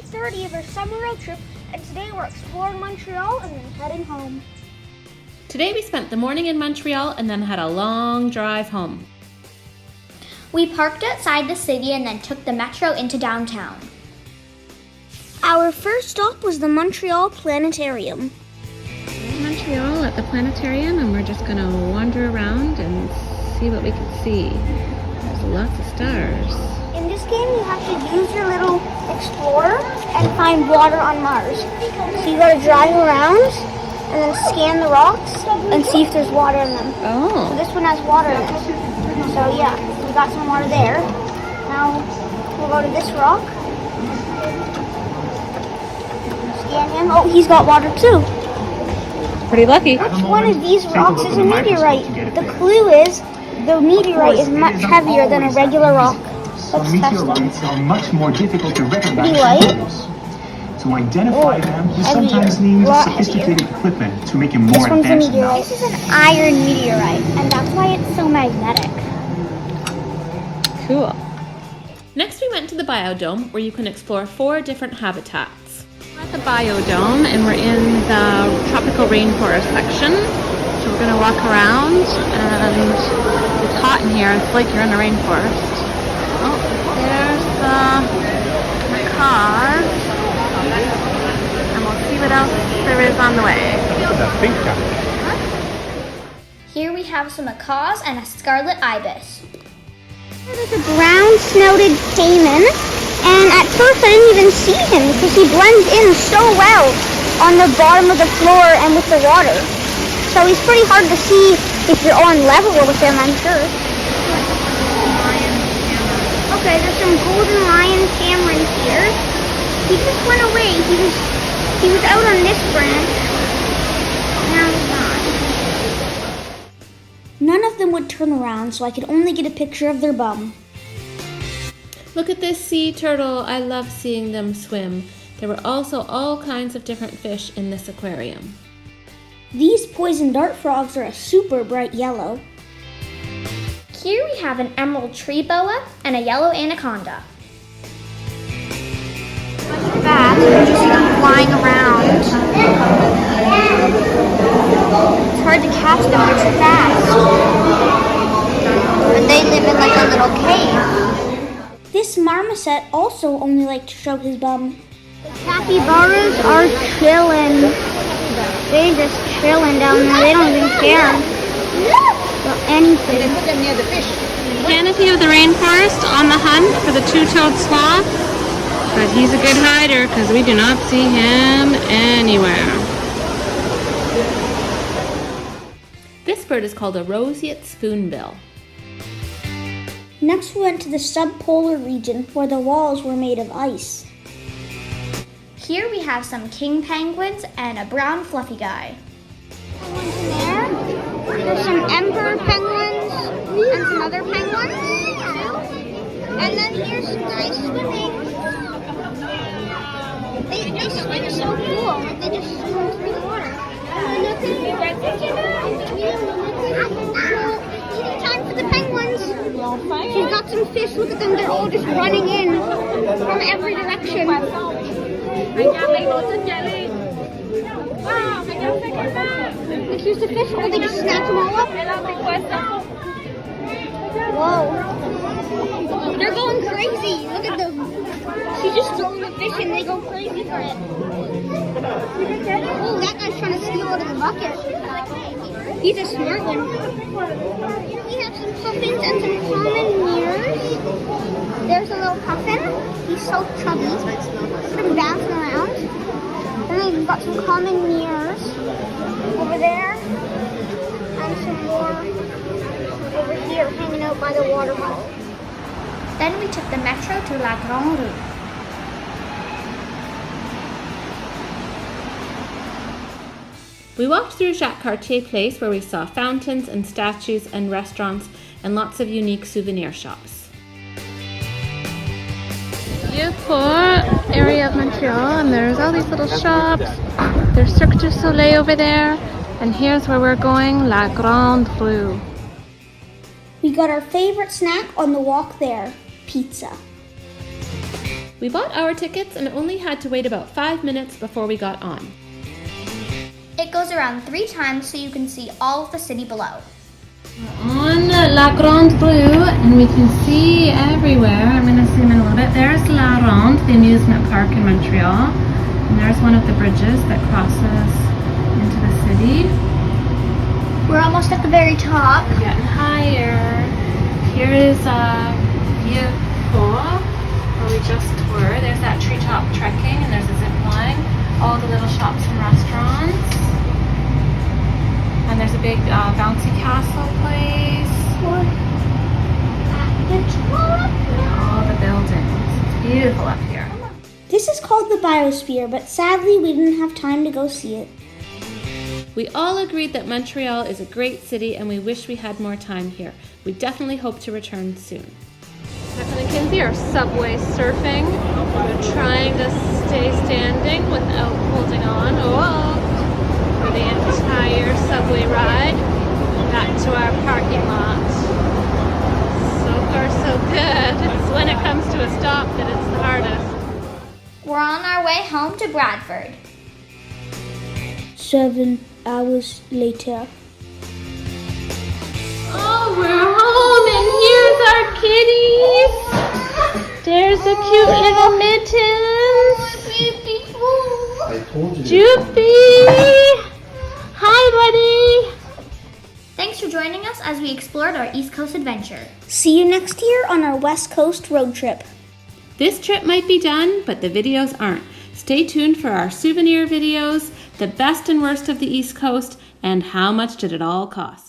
30 of our summer road trip, and today we're exploring Montreal and then heading home. Today we spent the morning in Montreal and then had a long drive home. We parked outside the city and then took the metro into downtown. Our first stop was the Montreal Planetarium. We're in Montreal at the Planetarium, and we're just going to wander around and see what we can see. There's lots of stars. In this game, you have to use your little explorer and find water on Mars. So you gotta drive around and then scan the rocks and see if there's water in them. Oh. So this one has water in it. So yeah, we got some water there. Now we'll go to this rock. Scan him. Oh, he's got water too. Pretty lucky. Which one of these rocks is a meteorite? The clue is the meteorite is much heavier than a regular rock. Let's test meteorites are much more difficult to recognize Pretty than others. To identify them, you sometimes need sophisticated equipment to make it more This one's a advanced meteorite. now. This is an iron meteorite, and that's why it's so magnetic. Cool. Next we went to the Biodome, where you can explore 4 different habitats. We're at the Biodome, and we're in the tropical rainforest section. So we're going to walk around, and it's hot in here. It's like you're in a rainforest. Oh, there's the cars, and we'll see what else there is on the way. Here we have some macaws and a scarlet ibis. There's a brown-snouted caiman, and at first I didn't even see him because he blends in so well on the bottom of the floor and with the water. So he's pretty hard to see if you're on level with him, I'm sure. Okay, there's some golden lion tamarins here. He just went away. He was out on this branch. Now he's not. None of them would turn around, so I could only get a picture of their bum. Look at this sea turtle. I love seeing them swim. There were also all kinds of different fish in this aquarium. These poison dart frogs are a super bright yellow. Here we have an emerald tree boa and a yellow anaconda. Bats are just flying around. It's hard to catch them, they're too fast. But they live in like a little cave. This marmoset also only likes to show his bum. The capybaras are chilling. They're just chilling down there. They don't even care about anything. Canopy of the rainforest on the hunt for the two-toed sloth, but he's a good hider because we do not see him anywhere. This bird is called a roseate spoonbill. Next we went to the subpolar region where the walls were made of ice. Here we have some king penguins and a brown fluffy guy. There's some emperor penguins and some other penguins. And then here's some guys swimming. They swim so cool. They just swim through the water. Time for the penguins. She's got some fish. Look at them. They're all just running in from every direction. Look, here's the fish. Oh, they just snatch them all up. Whoa. They're going crazy. Look at them. She's just throwing the fish and they go crazy for it. Oh, that guy's trying to steal out of the bucket. He's a smart one. We have some puffins and some common mirrors. There's a little puffin. He's so chubby. Look at him bouncing around. And then we've got some common mirrors over there. And some more over here hanging out by the waterfall. Then we took the metro to La Grande Roue. We walked through Jacques Cartier Place where we saw fountains and statues and restaurants and lots of unique souvenir shops. Beautiful area of Montreal, and there's all these little shops. There's Cirque du Soleil over there, and here's where we're going, La Grande Roue. We got our favorite snack on the walk there, pizza. We bought our tickets and only had to wait about 5 minutes before we got on. It goes around 3 times so you can see all of the city below. On La Grande Roue, and we can see everywhere. I'm going to zoom in a little bit. There's La Ronde, the amusement park in Montreal. And there's one of the bridges that crosses into the city. We're almost at the very top. We're getting higher. Here is Vieux Port, where we just were. There's that treetop trekking, and there's a zip line. All the little shops and restaurants. And there's a big bouncy castle place. At the top. All the buildings. It's beautiful up here. This is called the Biosphere, but sadly we didn't have time to go see it. We all agreed that Montreal is a great city and we wish we had more time here. We definitely hope to return soon. Jeff and Mackenzie are subway surfing. We're trying to stay standing without holding on for the entire subway ride back to our parking lot. So far so good. It's when it comes to a stop that it's the hardest. We're on our way home to Bradford. 7 hours later. Oh, we're home and here's our kitties. There's a cute little Mittens. I told you. Jupiter. Hi, buddy. Thanks for joining us as we explored our East Coast adventure. See you next year on our West Coast road trip. This trip might be done, but the videos aren't. Stay tuned for our souvenir videos, the best and worst of the East Coast, and how much did it all cost.